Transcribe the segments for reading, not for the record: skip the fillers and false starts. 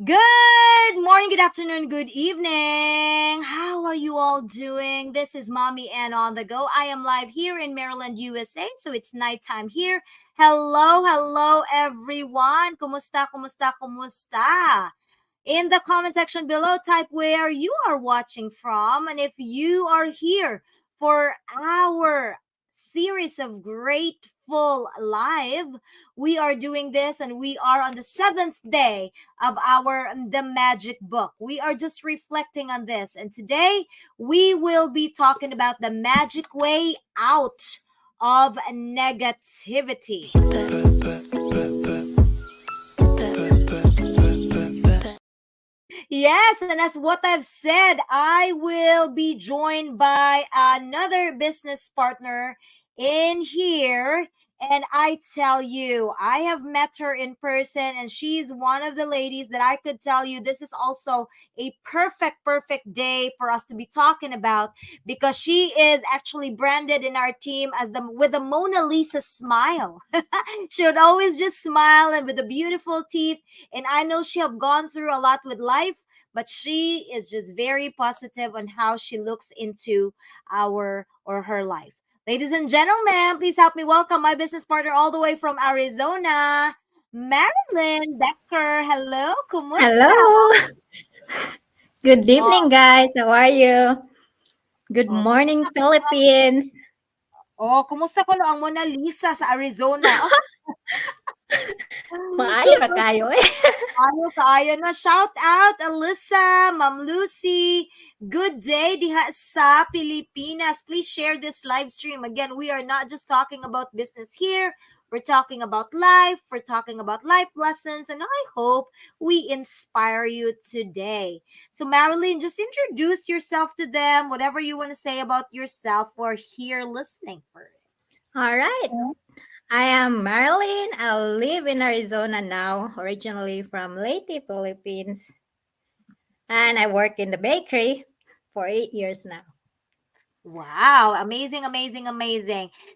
Good morning, good afternoon, good evening. How are you all doing? This is Mommy Ann on the go. I am live here in Maryland, USA. So it's nighttime here. Hello, everyone. Kumusta, kumusta, kumusta? In the comment section below, type where you are watching from. And if you are here for our series of Grateful Live, we are doing this and we are on the seventh day of our The Magic Book. We are just reflecting on this. And today we will be talking about the magic way out of negativity. Yes, and as what I've said, I will be joined by another business partner in here. And I tell you, I have met her in person, and she's one of the ladies that I could tell you this is also a perfect day for us to be talking about because she is actually branded in our team as the with a Mona Lisa smile. She would always just smile and with the beautiful teeth, and I know she have gone through a lot with life, but she is just very positive on how she looks into our or her life. Ladies and gentlemen, please help me welcome my business partner all the way from Arizona, Marilyn Becker. Hello, kumusta? Hello. Good Oh, evening, guys. How are you? Good oh, morning, Philippines. kumusta ko ang Mona Lisa sa Arizona? Oh, Maayo ra kayo eh. kaayo na. Shout out, Alyssa, Ma'am Lucy. Good day diha sa Pilipinas. Please share this live stream. Again, we are not just talking about business here. We're talking about life. We're talking about life lessons. And I hope we inspire you today. So, Marilyn, just introduce yourself to them. Whatever you want to say about yourself, we're here listening for it. All right. I am Marilyn. I live in Arizona now, originally from Leyte, Philippines. And I work in the bakery for 8 years now. Wow, amazing.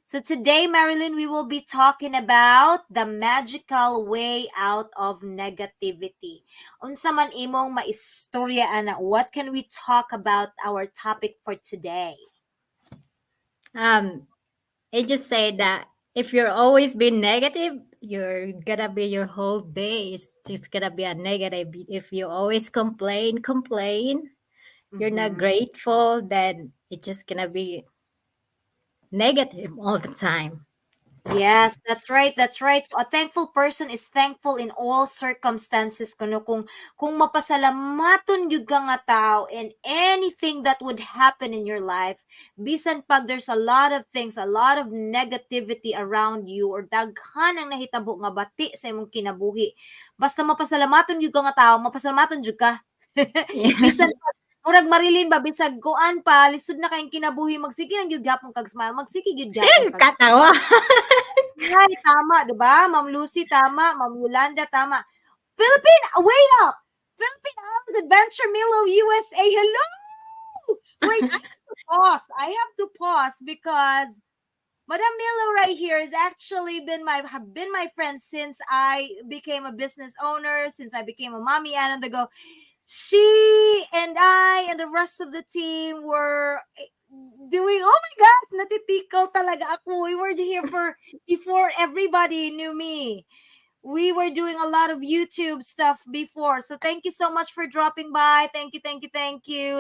So today, Marilyn, we will be talking about the magical way out of negativity. Unsa man imong maistorya ana, what can we talk about our topic for today? I just say that if you're always being negative, you're gonna be your whole day is just gonna be a negative. If you always complain, you're not Mhm. grateful, then it's just gonna be negative all the time. Yes, that's right. That's right. So a thankful person is thankful in all circumstances kuno kung mapasalamaton gyud ka nga tao in anything that would happen in your life. Bisan pag there's a lot of things, a lot of negativity around you or daghan ang nahitabo nga bati sa imong kinabuhi. Basta mapasalamaton gyud ka nga tao, mapasalamaton gyud ka. Yeah. Bisan pag murag Marilyn ba bisag kuan pa lisod na kayong kinabuhi magsige lang gyud gapon kag smile, magsige gyud gapon Sino kag katawa? ay, tama, 'di ba? Ma'am Lucy, tama. Ma'am Yolanda, tama. Philippine, wait up! Philippine Islands Adventure Milo USA, hello! Wait, I have to pause. I have to pause because Madam Milo right here has actually have been my friend since I became a business owner, since I became a mommy and on the go. She and I and the rest of the team were doing, oh my gosh, natitikal talaga ako. We were here for before everybody knew me. We were doing a lot of YouTube stuff before. So thank you so much for dropping by. Thank you.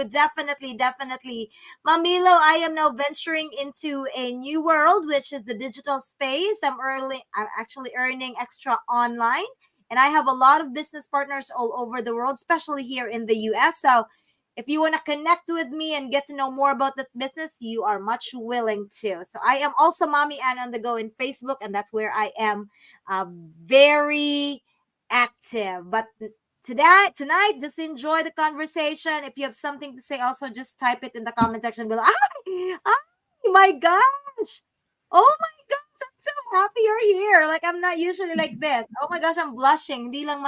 Definitely. Mamilo, I am now venturing into a new world, which is the digital space. I'm actually earning extra online. And I have a lot of business partners all over the world, especially here in the US. So if you want to connect with me and get to know more about that business, you are much willing to. So I am also Mommy Ann on the go in Facebook, and that's where I am very active. But tonight, just enjoy the conversation. If you have something to say, also just type it in the comment section below. My gosh! Oh my gosh! I'm so happy you're here. Like I'm not usually like this. Oh my gosh, I'm blushing. Hindi lang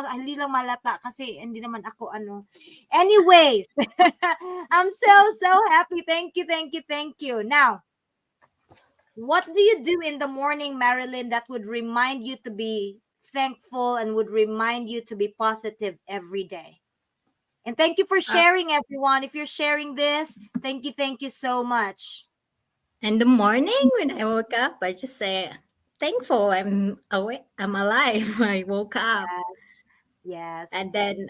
malata kasi hindi naman ako ano. Anyways, I'm so happy. Thank you. Now, what do you do in the morning, Marilyn, that would remind you to be thankful and would remind you to be positive every day. And thank you for Uh, sharing, everyone. If you're sharing this, thank you so much. in the morning when I woke up, I just say, thankful I'm awake, I'm alive. I woke up. Yeah, And yes. then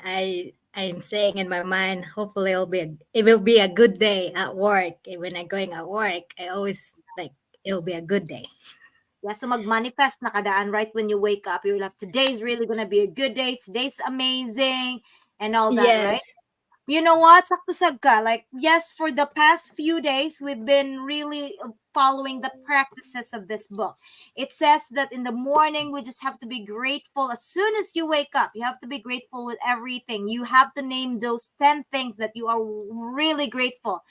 I'm saying in my mind, hopefully it will be a good day at work. And when I'm going at work, I always like it'll be a good day. Yeah, so mag-manifest na kadaan right when you wake up. You're like, today's really gonna be a good day. Today's amazing and all that, right? Yes. You know what? Sakto ka. Like, yes, for the past few days, we've been really following the practices of this book. It says that in the morning, we just have to be grateful. As soon as you wake up, you have to be grateful with everything. You have to name those 10 things that you are really grateful.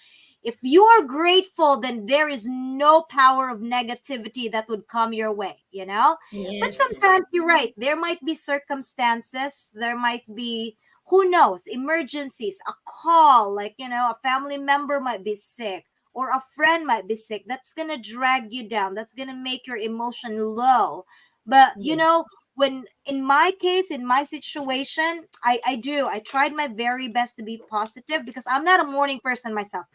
If you are grateful, then there is no power of negativity that would come your way, you know? But Yes. sometimes you're right. There might be circumstances, there might be, who knows, emergencies, a call, like, a family member might be sick or a friend might be sick. That's going to drag you down. That's going to make your emotion low. But, Yes. when in my case, in my situation, I tried my very best to be positive because I'm not a morning person myself.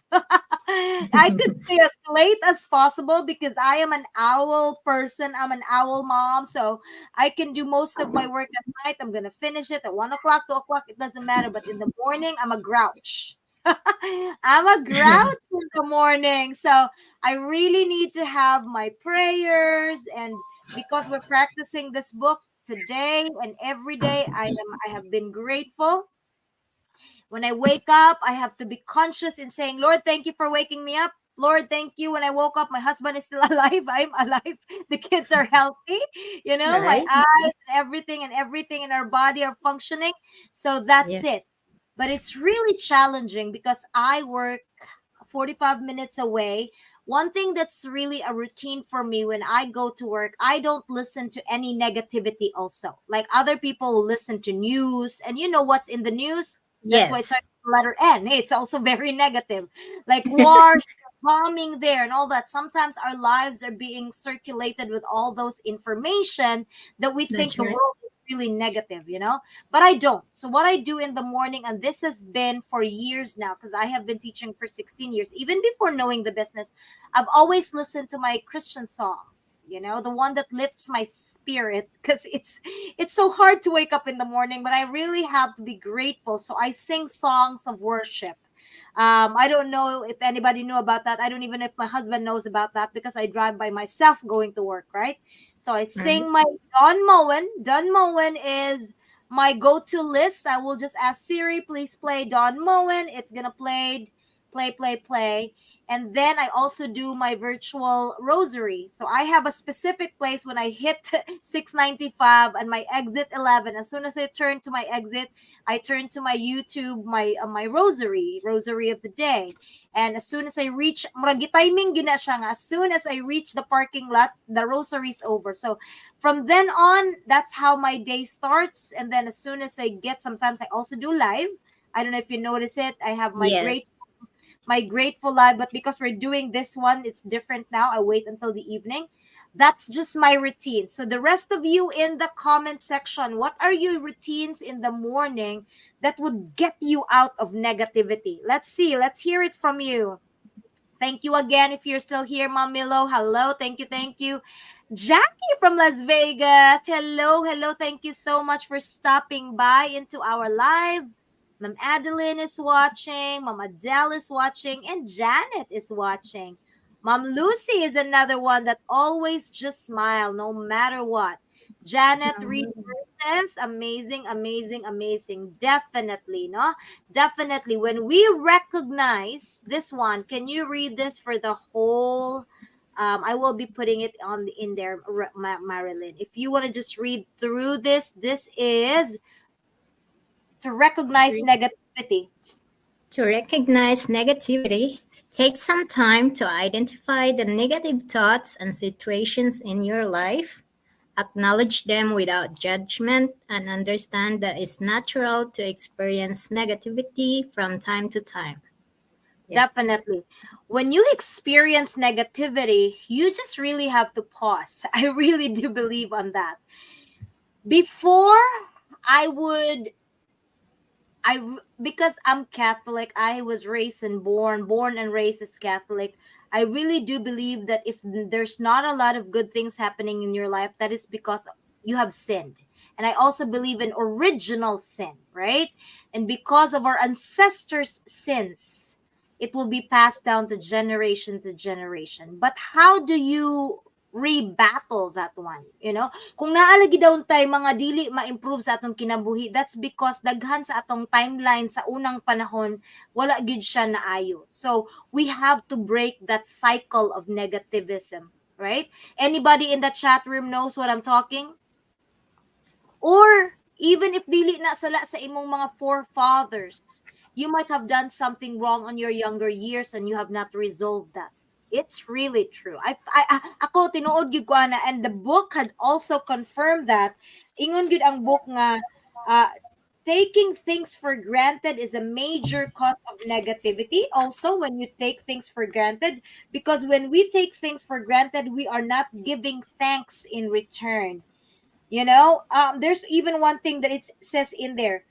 I could stay as late as possible because I am an owl person. I'm an owl mom. So I can do most of my work at night. I'm gonna finish it at 1 o'clock, 2 o'clock. It doesn't matter. But in the morning, I'm a grouch. I'm a grouch in the morning. So I really need to have my prayers, and because we're practicing this book today and every day, I have been grateful. When I wake up, I have to be conscious in saying, Lord, thank you for waking me up. Lord, thank you. When I woke up, my husband is still alive. I'm alive. The kids are healthy. My Right? eyes and everything in our body are functioning. So that's Yes. it. But it's really challenging because I work 45 minutes away. One thing that's really a routine for me when I go to work, I don't listen to any negativity also. Like other people who listen to news, and you know what's in the news? That's why it Yes. starts with the letter N. Hey, it's also very negative. Like war, bombing there and all that. Sometimes our lives are being circulated with all those information that we think That's the right. world is really negative. But I don't. So what I do in the morning, and this has been for years now, because I have been teaching for 16 years, even before knowing the business, I've always listened to my Christian songs, the one that lifts my spirit, because it's so hard to wake up in the morning, but I really have to be grateful. So I sing songs of worship. I don't know if anybody knew about that. I don't even know if my husband knows about that because I drive by myself going to work, right? So I Right. sing my Don Moen. Don Moen is my go-to list. I will just ask Siri, please play Don Moen. It's gonna play. And then I also do my virtual rosary. So I have a specific place when I hit 695 and my exit 11. As soon as I turn to my exit, I turn to my YouTube, my rosary of the day. And as soon as I reach, murag timing gina siya nga, as soon as I reach the parking lot, the rosary's over. So from then on, that's how my day starts. And then as soon as I get, sometimes I also do live. I don't know if you notice it. I have Yes. my grateful live, but because we're doing this one, it's different now. I wait until the evening. That's just my routine. So the rest of you in the comment section, what are your routines in the morning that would get you out of negativity? Let's see. Let's hear it from you. Thank you again if you're still here, Mom Milo. Hello. Thank you. Jackie from Las Vegas. Hello. Thank you so much for stopping by into our live. Ma'am Adeline is watching, Mom Adele is watching, and Janet is watching. Mom Lucy is another one that always just smile no matter what. Janet read Um, verses, amazing. Definitely, no? Definitely. When we recognize this one, can you read this for the whole? I will be putting it in there, Marilyn. If you want to just read through this is to recognize negativity. To recognize negativity, take some time to identify the negative thoughts and situations in your life. Acknowledge them without judgment and understand that it's natural to experience negativity from time to time. Yes. Definitely. When you experience negativity, you just really have to pause. I really do believe on that. Before, I would because I'm Catholic, I was raised and born and raised as Catholic. I really do believe that if there's not a lot of good things happening in your life, that is because you have sinned. And I also believe in original sin, right? And because of our ancestors' sins, it will be passed down to generation. But how do you rebattle that one? Kung naalagi daw tay mga dili ma-improve sa atong kinabuhi, that's because daghan sa atong timeline sa unang panahon wala gyud siya naayo. So we have to break that cycle of negativism, right? Anybody in the chat room knows what I'm talking? Or even if dili na sala sa imong mga forefathers, you might have done something wrong on your younger years and you have not resolved that. It's really true. Ako tinuod gyud ko ana, and the book had also confirmed that. Ingon gyud ang book nga taking things for granted is a major cause of negativity. Also, when you take things for granted, because when we take things for granted, we are not giving thanks in return. There's even one thing that it says in there.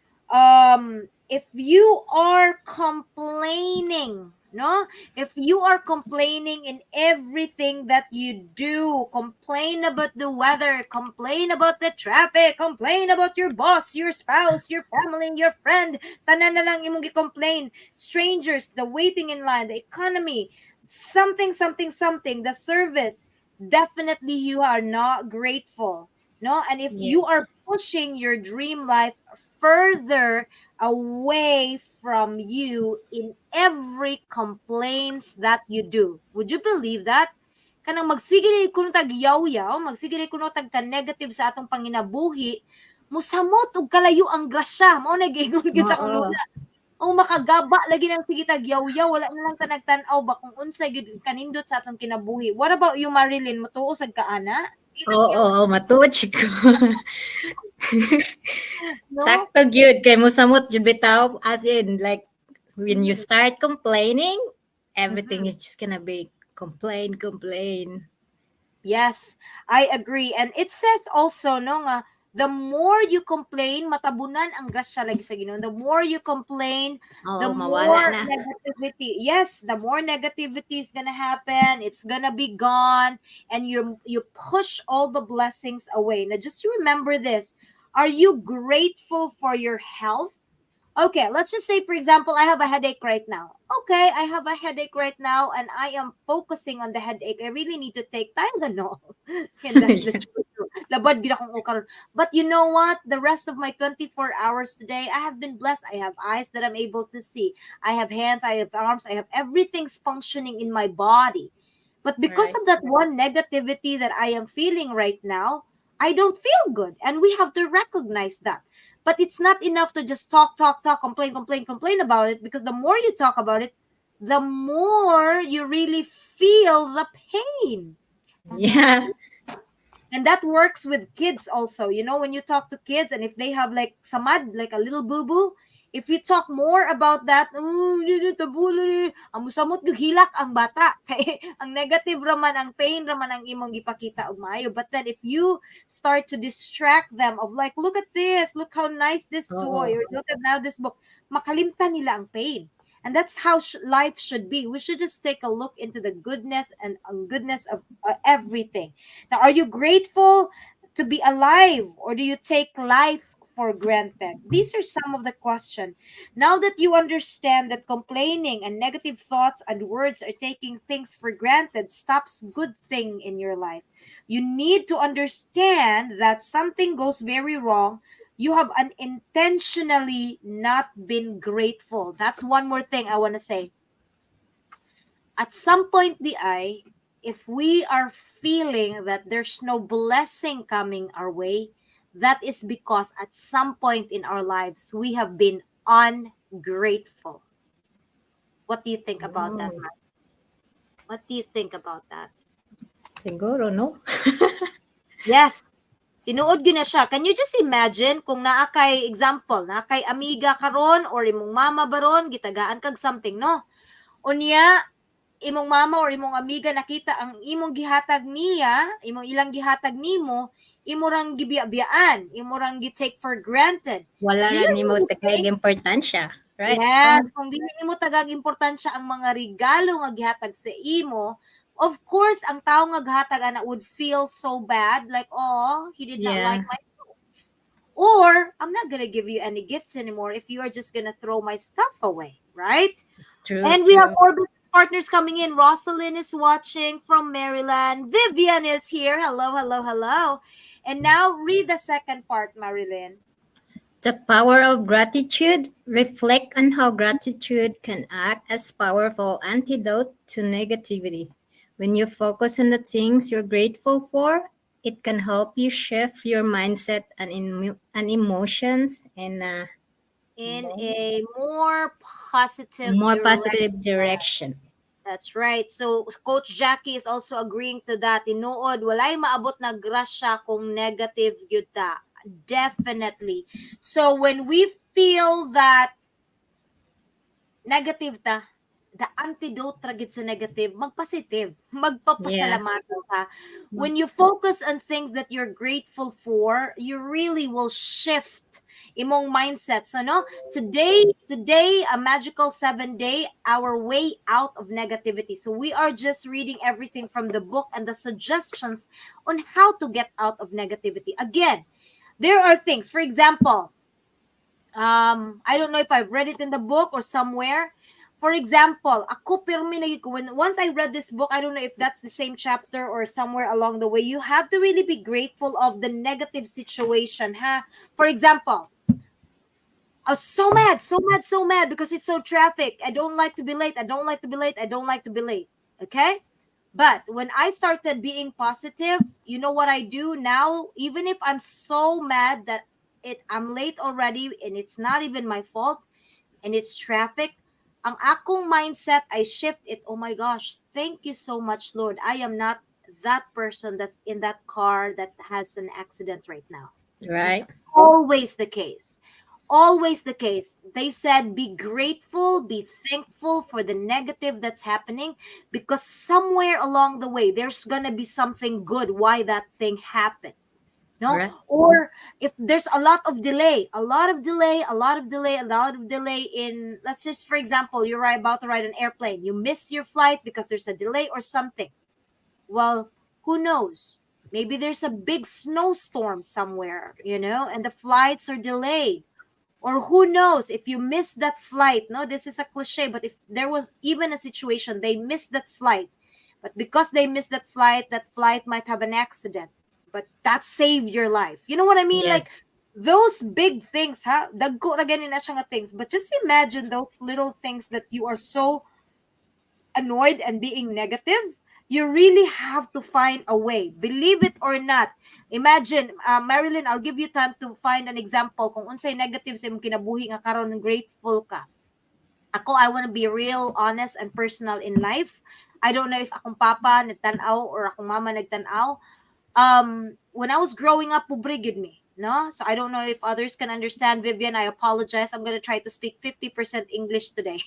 If you are complaining, no, if you are complaining in everything that you do, complain about the weather, complain about the traffic, complain about your boss, your spouse, your family, your friend, tanan na lang imong gi-complain, strangers, the waiting in line, the economy, something, the service, definitely you are not grateful. No, and if you Yes. are pushing your dream life further away from you in every complaints that you do, would you believe that? Kanang magsigili kuno tag yaw-yaw, magsigili kuno tag negative sa atong panginabuhi, musamot og kalayo ang grasya. Mao na giingon gyud sa akong Oo. luna. O makagaba lagi ng sige tag yaw-yaw, wala na lang tanag-tan-aw ba kung unsay gyud kanindot sa atong kinabuhi. What about you, Marilyn? Motuo sad ka ana? Oo, matuod siya ko. No? Sakto gyud kay mosamot jud bitaw, as in like when you Mm. start complaining, everything Mhm. is just gonna be complain. Yes, I agree. And it says also, no, nga, the more you complain, matabunan ang grasya lagi sa Ginoo. The more you complain, the Oo, mawala more na. negativity. Yes, the more negativity is gonna happen. It's gonna be gone, and you push all the blessings away. Now, just remember this: are you grateful for your health? Okay, let's just say, for example, I have a headache right now. Okay, I have a headache right now, and I am focusing on the headache. I really need to take Tylenol. And that's the truth. Labad gid akong ukaron. But you know what? The rest of my 24 hours today, I have been blessed. I have eyes that I'm able to see. I have hands, I have arms, I have everything's functioning in my body. But because Right. of that one negativity that I am feeling right now, I don't feel good. And we have to recognize that. But it's not enough to just talk, complain about it, because the more you talk about it, the more you really feel the pain. Yeah. And that works with kids also. When you talk to kids, and if they have like samad, like a little boo-boo, if you talk more about that, ang musamot yung hilak ang bata. Kay ang negative raman, ang pain raman ang imong gipakita og maayo. But then if you start to distract them of like, look at this, look how nice this toy, Oo. or look at now this book, makalimtan nila ang pain. And that's how life should be. We should just take a look into the goodness and goodness of everything. Now, are you grateful to be alive, or do you take life for granted? These are some of the questions. Now that you understand that complaining and negative thoughts and words are taking things for granted stops good thing in your life. You need to understand that something goes very wrong. You have unintentionally not been grateful. That's one more thing I want to say. At some point, if we are feeling that there's no blessing coming our way, that is because at some point in our lives, we have been ungrateful. What do you think about that, Oh, Mark? What do you think about that? siguro, no? Yes, tinuod gyud na siya. Can you just imagine kung naa kay example, naa kay amiga karon or imong mama baron gitagaan kag something, no? Unya, imong mama or imong amiga nakita ang imong gihatag niya, imong ilang gihatag nimo, imurang gibiya-biyaan, imurang gi-take for granted. Wala Do na you nimo really tagay think, importansya, right? yes, kung dili nimo tagag importansya ang mga regalo nga gihatag sa imo, of course, ang tao nga gihatag ana would feel so bad, like, oh, he did not like Yeah, my clothes. Or, I'm not gonna give you any gifts anymore if you are just gonna throw my stuff away, right? true, And we have true. more business partners coming in. Rosalind is watching from Maryland. Vivian is here. Hello, hello, hello. And now read the second part, Marilyn. The power of gratitude. Reflect on how gratitude can act as powerful antidote to negativity. When you focus on the things you're grateful for, it can help you shift your mindset and emotions in a In more, a more positive more direction. positive direction. That's right. So, Coach Jackie is also agreeing to that. Tinuod, walay maabot na grasya kung negative yun ta. Definitely. So, when we feel that negative ta, the antidote ra gid sa negative, magpositive, Yeah, magpapasalamatan ka. When you focus on things that you're grateful for, you really will shift imong mindset. So no, today a magical 7 day, our way out of negativity. So we are just reading everything from the book and the suggestions on how to get out of negativity. Again, there are things, for example, I don't know if I've read it in the book or somewhere. For example, ako pirmi na when once I read this book, I don't know if that's the same chapter or somewhere along the way. You have to really be grateful of the negative situation, ha? For example, I was so mad, so mad, so mad because it's so traffic. I don't like to be late. I don't like to be late. I don't like to be late. Okay? But when I started being positive, you know what I do now? Even if I'm so mad that I'm late already and it's not even my fault and it's traffic, ang akong mindset, I shift it. Oh my gosh, thank you so much, Lord. I am not that person that's in that car that has an accident right now. That's right, always the case. Always the case. They said be grateful, be thankful for the negative that's happening because somewhere along the way there's going to be something good why that thing happened. No? right. Or if there's a lot of delay, a lot of delay, a lot of delay, a lot of delay in, let's just, for example, you're about to ride an airplane. You miss your flight because there's a delay or something. Well, who knows? Maybe there's a big snowstorm somewhere, and the flights are delayed. Or who knows if you miss that flight? No, this is a cliche, but if there was even a situation they missed that flight, but because they missed that flight might have an accident, but that saved your life. You know what I mean? Like Yes, those big things, ha? Dagko ra ganin na siya nga things. But just imagine those little things that you are so annoyed and being negative, you really have to find a way. Believe it or not. Imagine, Marilyn, I'll give you time to find an example kung unsay negative sa imong kinabuhi nga karon grateful ka. Ako, I want to be real, honest, and personal in life. I don't know if akong papa nagtanaw or akong mama nagtanaw. When I was growing up, pobre gid me. No? So I don't know if others can understand. Vivian, I apologize. I'm going to try to speak 50% English today.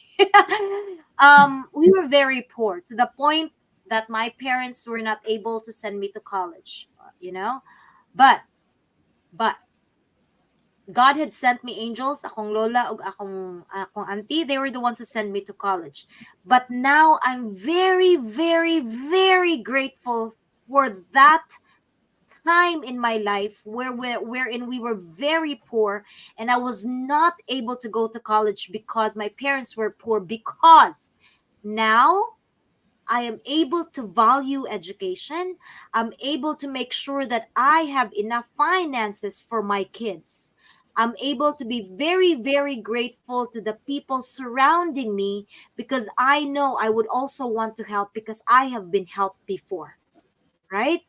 We were very poor to the point that my parents were not able to send me to college, you know? But God had sent me angels, akong lola ug akong auntie, they were the ones who sent me to college. But now I'm very, very, very grateful for that time in my life wherein we were very poor and I was not able to go to college because my parents were poor, because now I am able to value education. I'm able to make sure that I have enough finances for my kids. I'm able to be very, very grateful to the people surrounding me because I know I would also want to help because I have been helped before. Right?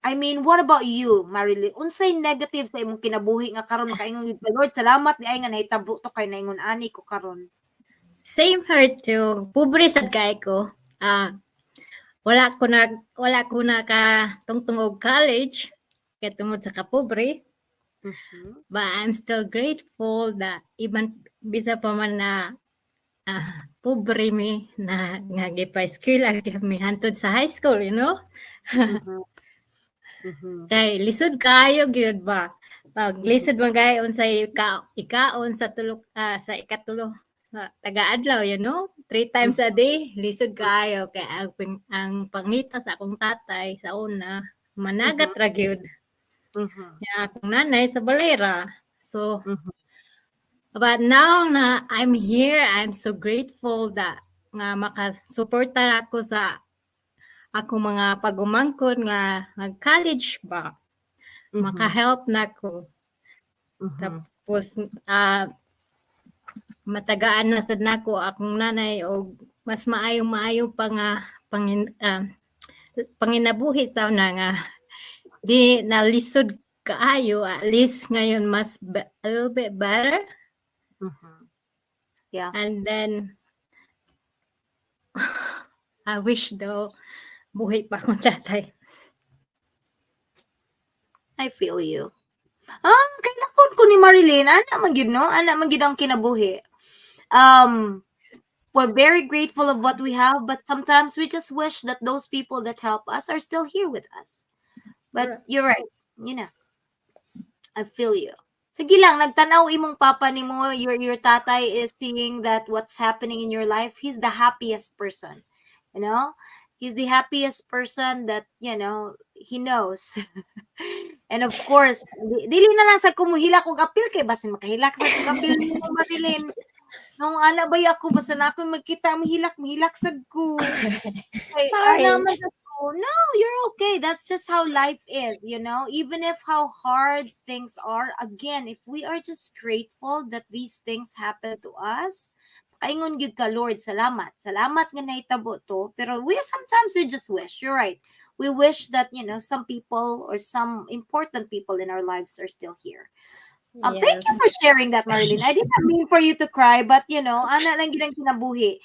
I mean, what about you, Marilyn? Unsay negative sa imong kinabuhi nga karon makaingon gyud ka, Lord, salamat di ay nga nahitabo to kay naingon ani ko karon. same her too. Pobre sad kay ko. Ah, wala ko na ka tungtong og college kay tungod sa kapobre. Mhm. But I'm still grateful that even bisa pa man na pobre mi na nga gipay school ag mi hantod sa high school, you know? Mhm. Mhm. Kay lisod kayo gyud ba? Pag lisod man gayon sa ikaon sa sa ikatulo sa taga-adlaw, you know? 3 times a day, lisod kayo kay ang pangita sa akong tatay sa una Mhm. managat ra gyud. Mhm. Ya akong nanay sa balera. So, Mhm. but now na I'm here, I'm so grateful that nga makasuporta ako sa akong mga pagumangkon nga nag-college ba. Mhm. Maka-help na ko. Mhm. Tapos, matagaan na sad nako akong nanay o mas maayo pa nga panginabuhi sa na nga di nalisod kaayo, at least ngayon mas a little bit better. Mhm. Yeah. And then, I wish daw buhay pa akong tatay. I feel you. Kay lakon ko ni Marilyn, ana man gyud no? Ana man gyud ang kinabuhi. We're very grateful of what we have, but sometimes we just wish that those people that help us are still here with us. But you're right. You know, I feel you. Sige lang, nagtanaw imong papa nimo, your tatay is seeing that what's happening in your life. He's the happiest person. You know? He's the happiest person that, he knows. And of course, dili na lang sa kumuhilak og apil kay basin makahilak sa kog apil nimo Marilyn. Nung ana bay ako basta na ako magkita mahilak sad ko. Ay, Sorry. naman ako. No, you're okay. That's just how life is, Even if how hard things are, again, if we are just grateful that these things happen to us, kaingon gyud ka, Lord, salamat. Salamat nga nahitabo to. Pero sometimes we just wish. You're right. We wish that, some people or some important people in our lives are still here. Thank Yes. you for sharing that, Marilyn. I didn't mean for you to cry, but ana lang gyud ang kinabuhi.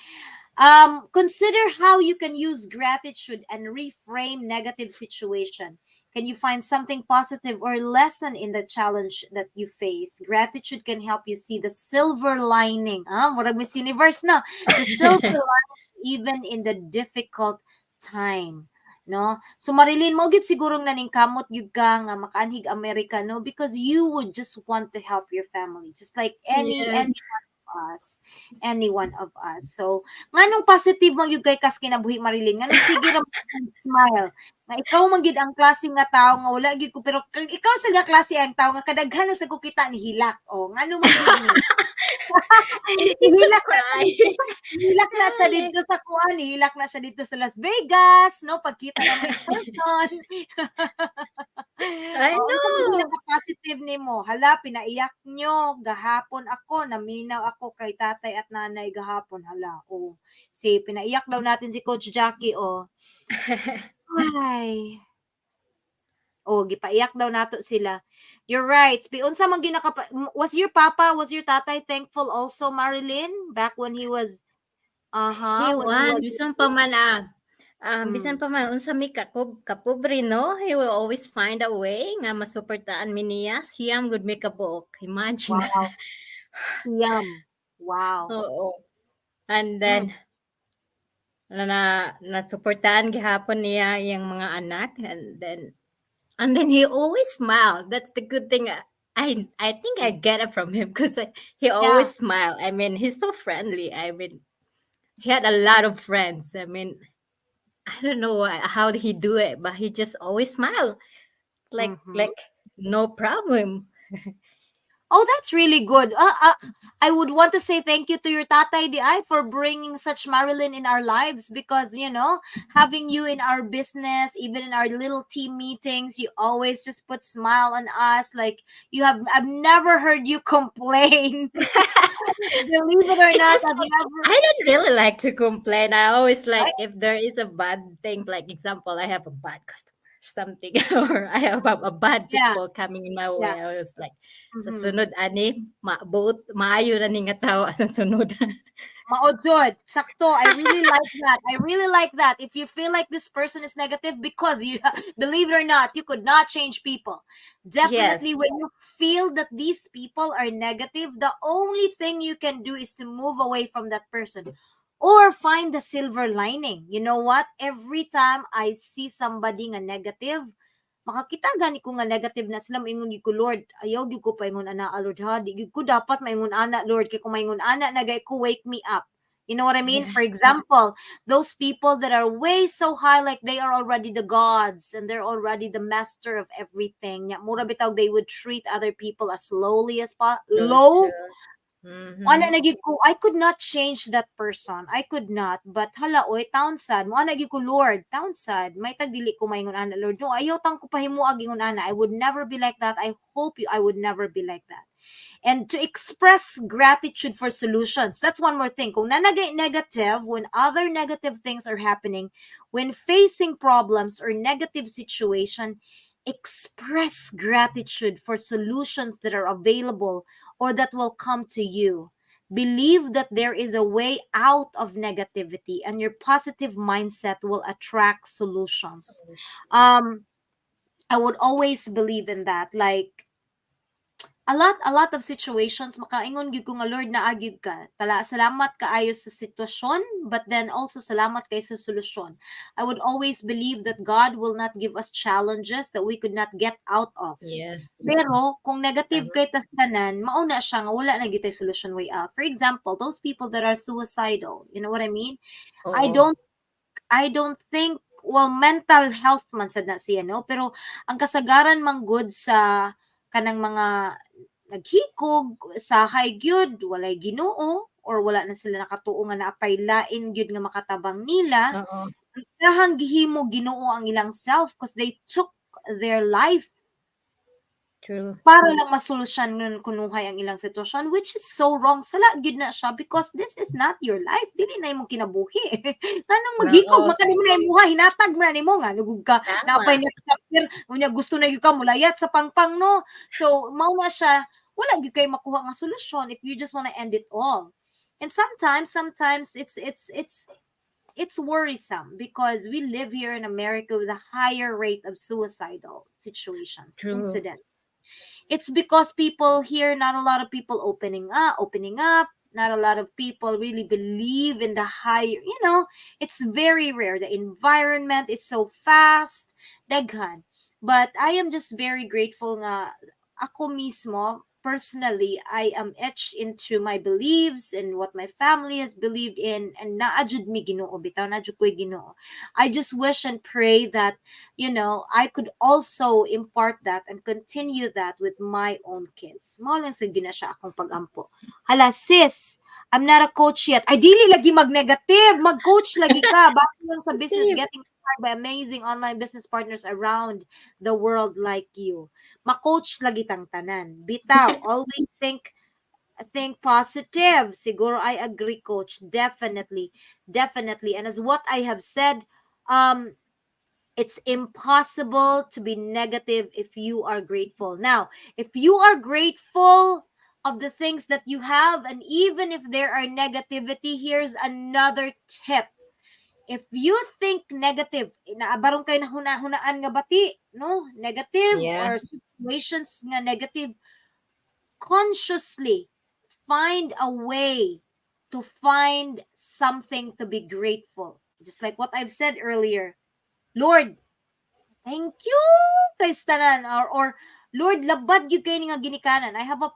Consider how you can use gratitude and reframe negative situation. Can you find something positive or lesson in the challenge that you face? Gratitude can help you see the silver lining. Murag Miss Universe na. The silver lining even in the difficult time. No? So Marilyn, mo gid sigurong naning kamot gyud ka nga makaanhig Amerika, no? Because you would just want to help your family. Just like Yes. any one of us. So, nganong positive man gyud kay kas kinabuhi Marilyn, nganong sige ra smile. Nga ikaw man gyud ang klase nga tao nga wala gyud ko pero ikaw sa nga klase ang tao nga kadaghan sa ko kita ni hilak. Ngano man gyud ni. It's a Hilak na siya cry. dito. Hilak na siya dito sa kuan, hilak na siya dito sa Las Vegas, no? Pagkita na mo in person. I Unsa man gyud know. ang positive nimo? Hala, pinaiyak nyo gahapon ako, naminaw ako kay tatay at nanay gahapon. Hala, pinaiyak daw natin si Coach Jackie, Ay. Gipaiyak daw nato sila. You're right. Unsa man was your tatay thankful also, Marilyn, back when he was He when he was was bisan pa man bisan mm, pa man unsa mi kapobre no, he will always find a way nga masuportaan mi niya. Siyam gud mi kabuok. Imagine. wow. Yum. Wow. Oo. And Mm, then nasuportahan gihapon niya yung mga anak, and then he always smiled. That's the good thing. I think I get it from him because he yeah. always smile. I mean, he's so friendly. I mean, he had a lot of friends. I mean, I don't know how he do it, but he just always smile Mhm. like no problem. Oh, that's really good. I would want to say thank you to your tatay di ay for bringing such Marilyn in our lives because having you in our business, even in our little team meetings, you always just put smile on us. Like I've never heard you complain. Believe it or It's not, just I've like never. I don't really like to complain. I always I, like if there is a bad thing, like example, I have a bad customer or something, or I have a bad yeah, people coming in my way. yeah. I was like, sa Mm-hmm. sunod ani, maayo na ni nga tao as ang sunod. Maojod, sakto. I really like that. I really like that. If you feel like this person is negative, because you believe it or not, you could not change people. Yes. Definitely, when you feel that these people are negative, the only thing you can do is to move away from that person or find the silver lining. You know what? Every time I see somebody nga negative, makakita gani ko nga negative na sila maingon gyud ko Lord ayaw gyud ko paingon ana Lord ha di gyud ko dapat maingon ana Lord kay kung maingon ana nagay ko wake me up. You know what I mean? Yeah. For example, those people that are way so high, like they are already the gods and they're already the master of everything. Nya, mura bitaw they would treat other people as lowly as True, low. true. Ana Mm-hmm. nagig ko, I could not change that person. I could not. But hala, oy, taon sad. Mo ana gyud ko, Lord, taon sad. May tagdili ko maingon ana, Lord. No, ayaw tang ko pahimuag ingon ana. I would never be like that. I hope you I would never be like that. And to express gratitude for solutions. That's one more thing. Kung nanagay negative, when other negative things are happening, when facing problems or negative situation, express gratitude for solutions that are available or that will come to you. Believe that there is a way out of negativity and your positive mindset will attract solutions. Solution. Um, I would always believe in that. Like, a lot of situations makaingon gyud ko nga Lord naagyud ka salamat kaayo sa sitwasyon but then also salamat kay sa solusyon. I would always believe that God will not give us challenges that we could not get out of. Yeah. Pero kung negative Tama. kay tas tanan mauna siya nga wala na gyud tay solution way out. For example, those people that are suicidal, you know what I mean? I Oo. don't I don't think well mental health man sad na siya no pero ang kasagaran man good sa kanang mga naghikog sa high gyud walay Ginoo or wala na sila nakatuo nga naapay lain gyud nga makatabang nila Oo. kahang gihimo Ginoo ang ilang self because they took their life True. para lang masolusyonan kunuhay ang ilang sitwasyon which is so wrong sala gyud na siya because this is not your life dili na imong kinabuhi nganong maghikog Oo. maka nimo na imuha hinatag man nimo nga lugog ka Tama. napay next chapter unya gusto na gyud ka mulayat sa pangpang no so mao na siya wala gyud kay makuha nga solusyon if you just want to end it all and sometimes it's worrisome because we live here in America with a higher rate of suicidal situations True. incidents. It's because people here, not a lot of people opening up. Not a lot of people really believe in the higher, it's very rare. The environment is so fast, daghan. But I am just very grateful nga ako mismo, personally, I am etched into my beliefs and what my family has believed in and naadjud mi Ginoo bitaw naadjud ko'y Ginoo. I just wish and pray that I could also impart that and continue that with my own kids. Mao lang sa gina siya akong pagampo. Hala, sis, I'm not a coach yet. Ay, dili lagi mag-negative. Mag-coach lagi ka. Bago lang sa business, Positive. getting inspired by amazing online business partners around the world like you. Ma-coach lagi tang tanan. Bitaw, always think positive. Siguro I agree, coach. Definitely. Definitely. And as what I have said, it's impossible to be negative if you are grateful. Now, if you are grateful of the things that you have, and even if there are negativity, here's another tip. If you think negative, naabarong kayo na hunaan nga bati, no? Negative Yeah. or situations nga negative, consciously find a way to find something to be grateful. Just like what I've said earlier. Lord, thank you kay tanan or Lord labad gyud kay ni nga ginikanan. I have a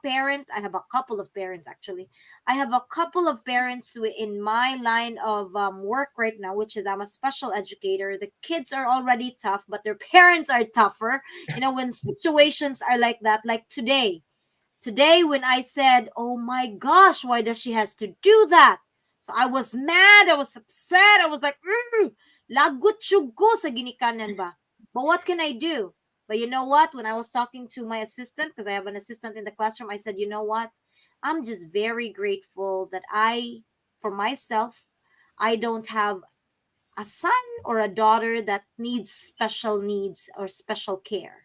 couple of parents actually. I have a couple of parents in my line of work right now, which is I'm a special educator. The kids are already tough, but their parents are tougher. When situations are like that, like today when I said, "Oh my gosh, why does she has to do that?" So I was mad, I was upset, I was like, lagot syugo sa ginikanan ba? But what can I do? But you know what? When I was talking to my assistant, because I have an assistant in the classroom, I said, you know what? I'm just very grateful that for myself, I don't have a son or a daughter that needs special needs or special care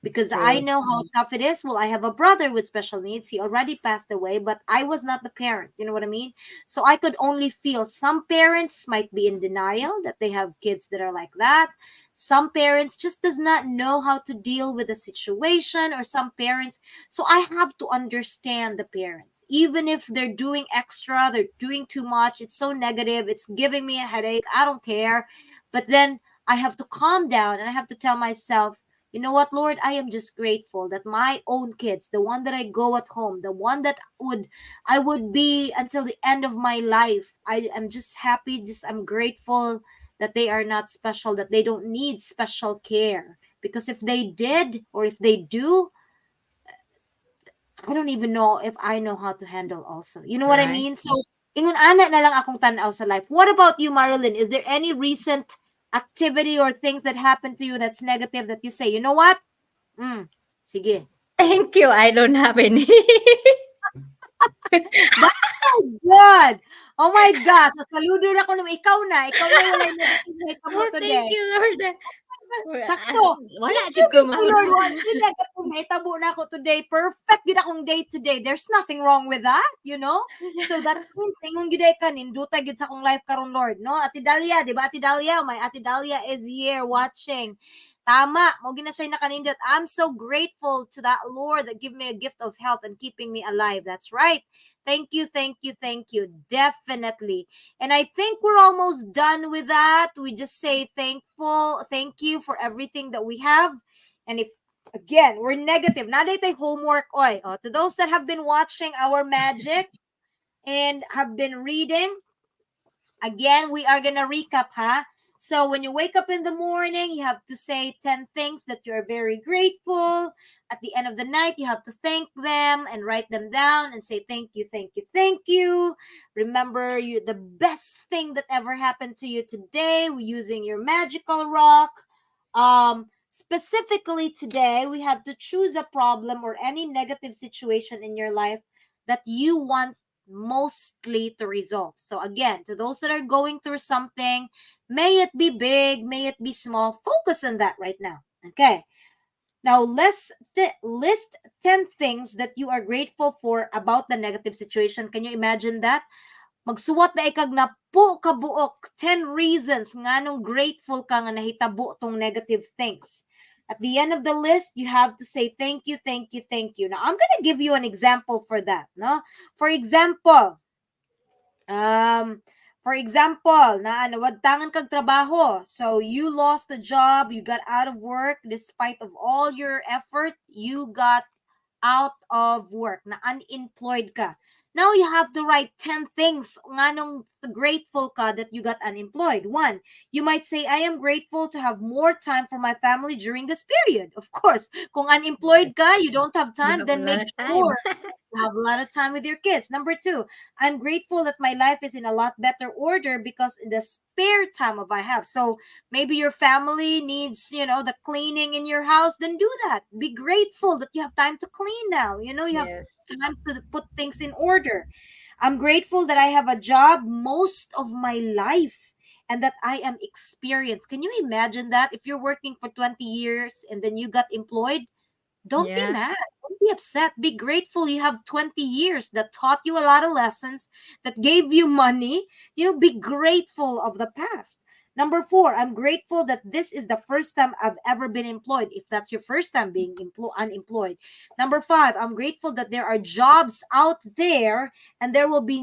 because I True. know how tough it is. Well, I have a brother with special needs. He already passed away, but I was not the parent. You know what I mean? So I could only feel some parents might be in denial that they have kids that are like that. Some parents just does not know how to deal with the situation or some parents. So I have to understand the parents. Even if they're doing extra, they're doing too much, it's so negative, it's giving me a headache. I don't care. But then I have to calm down and I have to tell myself, You know what, Lord? I am just grateful that my own kids, the one that I go at home, the one that I would be until the end of my life. I am just happy, just I'm grateful that they are not special, that they don't need special care. Because if they did, or if they do, I don't even know if I know how to handle also. You know what I Right. mean? So, ingon ana na lang akong tanaw sa life. What about you, Marilyn? Is there any recent activity or things that happened to you that's negative that you say, you know what? Mm, sige. Thank you. I don't have any. But, oh God! Oh my gosh! So, saludo na ko naman. Ikaw na walay negative na hitabo Oh, thank today. you, Lord. Sakto. Wala Thank you, jud ko kay Lord. Wa jud akong nahitabo na ako today. Perfect gid akong day today. There's nothing wrong with that, you know? So that means ingon gid ka ninduta gid sa akong life karon, Lord, no? Ate Dalia, di ba Ate Dalia? My Ate Dalia is here watching. Tama, mo gina siya nakanindot. I'm so grateful to that Lord that give me a gift of health and keeping me alive. That's right. Thank you, thank you, thank you. Definitely. And I think we're almost done with that. We just say thank you for everything that we have. And if again we're negative, na day homework, oy. Oh, to those that have been watching our magic and have been reading, again, we are gonna recap, huh? So when you wake up in the morning, you have to say 10 things that you're very grateful. At the end of the night, you have to thank them and write them down and say thank you, thank you, thank you. Remember you the best thing that ever happened to you today using your magical rock. Specifically today, we have to choose a problem or any negative situation in your life that you want mostly to resolve. So again, to those that are going through something, may it be big, may it be small, focus on that right now. Okay. Now let's list 10 things that you are grateful for about the negative situation. Can you imagine that? Magsuwat na ikag na po kabuok 10 reasons nga nung grateful ka nga nahitabo tong negative things. At the end of the list, you have to say thank you, thank you, thank you. Now, I'm going to give you an example for that, no? For example, um, na ano, wagtangan kag trabaho. So you lost the job, you got out of work despite of all your effort, you got out of work, na unemployed ka. Now you have to write 10 things nga nung grateful ka that you got unemployed. One, you might say, I am grateful to have more time for my family during this period. Of course, kung unemployed ka, you don't have You time, have a then lot make of time. sure you have a lot of time with your kids. Number two, I'm grateful that my life is in a lot better order because in the spare time of I have. So maybe your family needs, the cleaning in your house, then do that. Be grateful that you have time to clean now. You have Yes. time to put things in order. I'm grateful that I have a job most of my life and that I am experienced. Can you imagine that if you're working for 20 years and then you got employed? Don't be Yeah. mad. Don't be upset. Be grateful you have 20 years that taught you a lot of lessons, that gave you money. Be grateful of the past. Number four, I'm grateful that this is the first time I've ever been employed, if that's your first time being unemployed. Number five, I'm grateful that there are jobs out there and there will be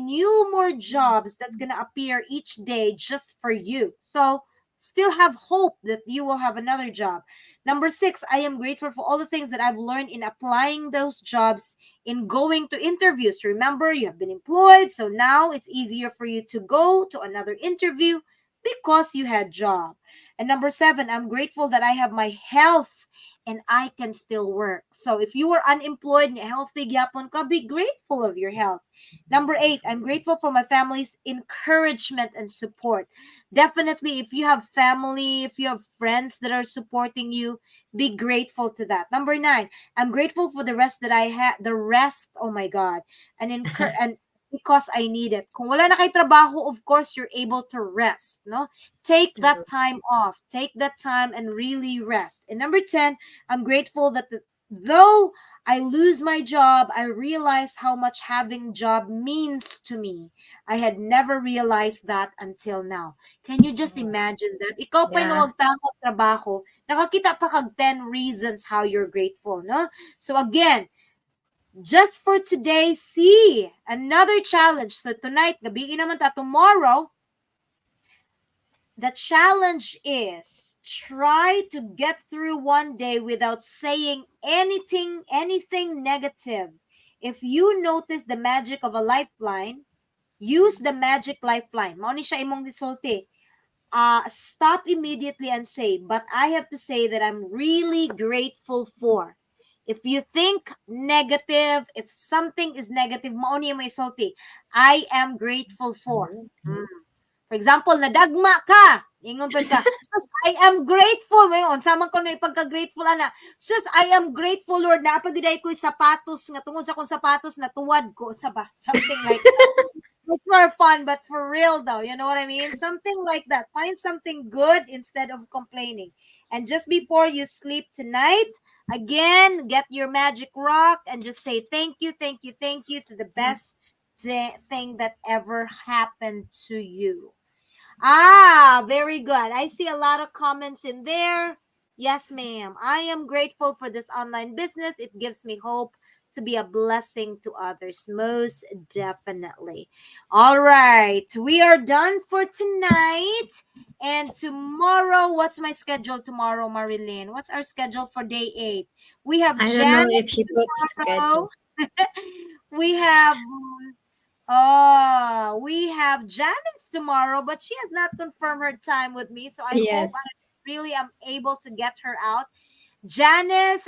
more jobs that's going to appear each day just for you. So still have hope that you will have another job. Number six, I am grateful for all the things that I've learned in applying those jobs, in going to interviews. Remember, you have been employed, so now it's easier for you to go to another interview because you had job. And number seven, I'm grateful that I have my health and I can still work. So if you are unemployed and healthy, gyapon ka, be grateful of your health. Number eight, I'm grateful for my family's encouragement and support. Definitely, if you have family, if you have friends that are supporting you, be grateful to that. Number nine, I'm grateful for the rest that I had. The rest, oh my God, and because I need it. Kung wala na kay trabaho, of course, you're able to rest, no? Take that True. time off. Take that time and really rest. And number 10, I'm grateful that though I lose my job, I realize how much having job means to me. I had never realized that until now. Can you just Oh, imagine that? Ikaw pa yung yeah. wagtang trabaho, nakakita pa kag 10 reasons how you're grateful, no? So again, just for today, see another challenge. So tonight, gabi naman ta, tomorrow, The challenge is try to get through one day without saying anything negative. If you notice the magic of a lifeline, use the magic lifeline. Mao ni siya imong gisulti. Stop immediately and say, but I have to say that I'm really grateful for. If you think negative, if something is negative, mao ni may isulti. I am grateful for. For example, nadagma ka. Ingon pa ka, sus, I am grateful. Ngayon, sama ko na ipagka-grateful, ana. Sus, I am grateful, Lord, na apagiday ko'y sapatos, nga tungod sa kong sapatos, na tuwad ko, saba, something like that. It's for fun, but for real though, you know what I mean? Something like that. Find something good instead of complaining. And just before you sleep tonight, again, get your magic rock and just say thank you to the best thing that ever happened to you. Very good. I see a lot of comments in there. Yes, ma'am. I am grateful for this online business. It gives me hope to be a blessing to others. Most definitely. All right. We are done for tonight. And tomorrow, what's my schedule tomorrow, Marilyn? What's our schedule for day 8? We have I don't know if Janice she put schedule. tomorrow. We have Oh, we have Janice tomorrow, but she has not confirmed her time with me. So I hope Yes. I really am able to get her out. Janice,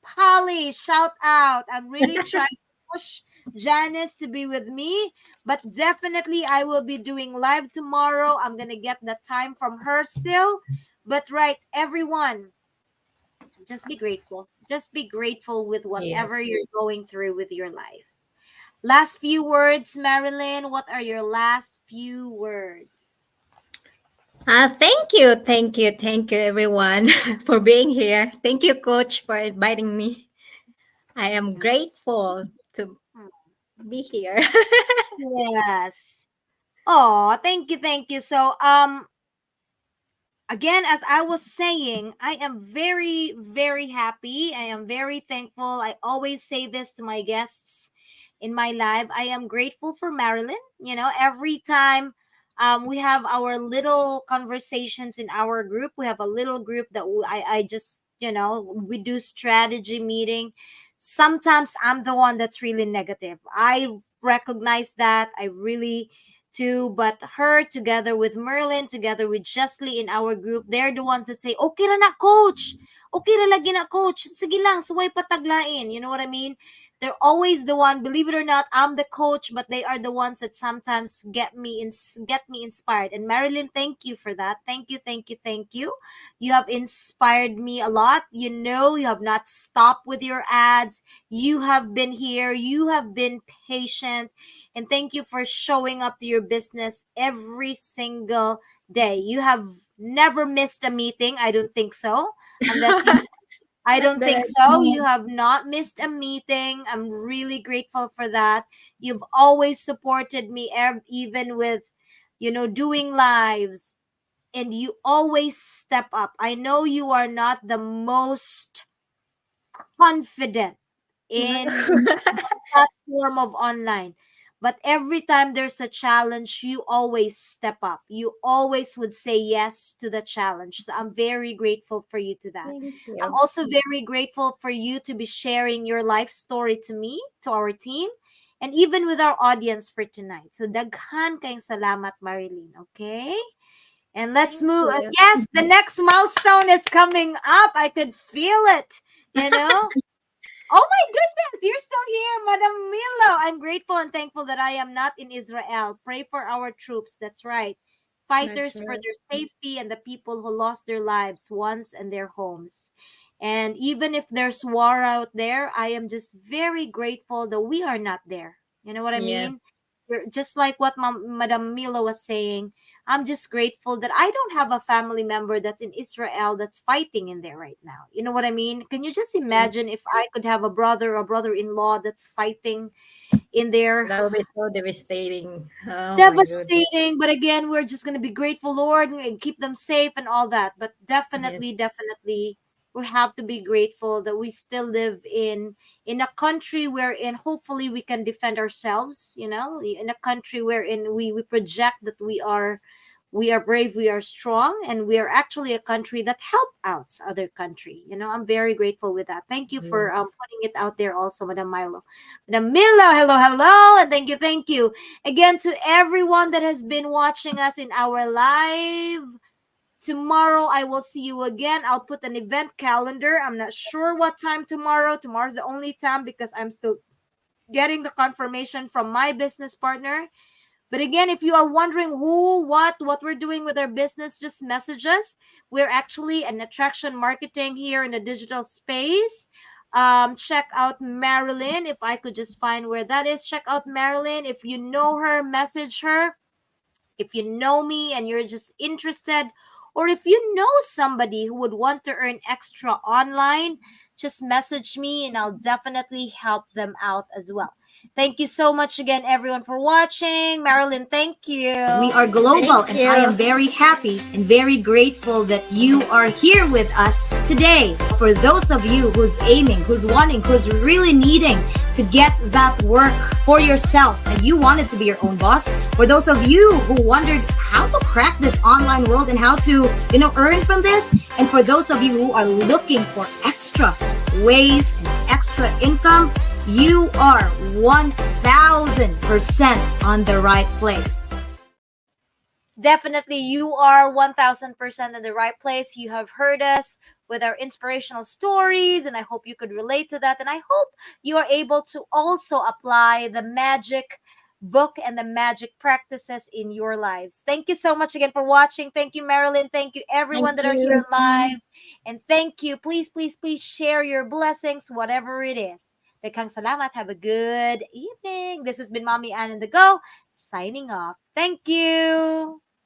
Polly, shout out. I'm really trying to push Janice to be with me, but definitely I will be doing live tomorrow. I'm going to get the time from her still. But right, everyone, just be grateful. Just be grateful with Yes. whatever you're going through with your life. Last few words, Marilyn. What are your last few words? Thank you, everyone, for being here. Thank you, Coach, for inviting me. I am grateful to be here. Yes. Oh, thank you. So, again, as I was saying, I am very happy. I am very thankful. I always say this to my guests in my live. I am grateful for Marilyn. You know, every time we have our little conversations in our group, we have a little group that I just, we do strategy meeting. Sometimes I'm the one that's really negative. I recognize that. I really too, but her together with Merlin, together with Justly in our group, they're the ones that say, okay ra na coach, okay ra lagi na coach, sige lang, suway pataglain, you know what I mean? They're always the one, believe it or not, I'm the coach, but they are the ones that sometimes get me inspired. And Marilyn, thank you for that. Thank you. You have inspired me a lot. You know, you have not stopped with your ads. You have been here. You have been patient, and thank you for showing up to your business every single day. You have never missed a meeting. I don't think so. Unless you, I don't think That- so. You have not missed a meeting. I'm really grateful for that. You've always supported me, even with, doing lives. And you always step up. I know you are not the most confident in platform of online. But every time there's a challenge, you always step up. You always would say yes to the challenge. So I'm very grateful for you to that. Thank I'm you. also very grateful for you to be sharing your life story to me, to our team, and even with our audience for tonight. So daghan kayong salamat, Marilyn. Okay? And let's Thank move. you. Yes, the next milestone is coming up. I could feel it, you know? Oh my goodness, you're still here, Madam Milo. I'm grateful and thankful that I am not in Israel. Pray for our troops. That's right. That's Fighters for right. their safety and the people who lost their lives once and their homes. And even if there's war out there, I am just very grateful that we are not there. You know what I Yes. mean? Just like what Madam Milo was saying, I'm just grateful that I don't have a family member that's in Israel that's fighting in there right now. You know what I mean? Can you just Yes. imagine if I could have a brother or brother-in-law that's fighting in there? That would be so devastating. Oh my goodness. Devastating, but again, we're just going to be grateful, Lord, and keep them safe and all that. But Yes. definitely, we have to be grateful that we still live in a country wherein hopefully we can defend ourselves. In a country wherein we project that we are We are brave, we are strong, and we are actually a country that help out other country. I'm very grateful with that. Thank you for Yes. putting it out there also, Madam Milo. Madam Milo, hello, hello, and thank you. Again, to everyone that has been watching us in our live. Tomorrow I will see you again. I'll put an event calendar. I'm not sure what time tomorrow. Tomorrow's the only time because I'm still getting the confirmation from my business partner. But again, if you are wondering who, what we're doing with our business, just message us. We're actually an attraction marketing here in the digital space. Check out Marilyn. If I could just find where that is, check out Marilyn. If you know her, message her. If you know me and you're just interested, or if you know somebody who would want to earn extra online, just message me and I'll definitely help them out as well. Thank you so much again, everyone, for watching. Marilyn, thank you. We are global, Thank and I am you. very happy and very grateful that you are here with us today. For those of you who's aiming, who's wanting, who's really needing to get that work for yourself and you wanted to be your own boss. For those of you who wondered how to crack this online world and how to, earn from this. And for those of you who are looking for extra ways and extra income, you are 1000% on the right place. Definitely, you are 1000% in the right place. You have heard us with our inspirational stories, and I hope you could relate to that. And I hope you are able to also apply the magic book and the magic practices in your lives. Thank you so much again for watching. Thank you, Marilyn. Thank you, everyone Thank that are here you. live. And thank you. Please, please, please share your blessings, whatever it is. Daghang salamat. Have a good evening. This has been Mommy Ann in the Go, signing off. Thank you.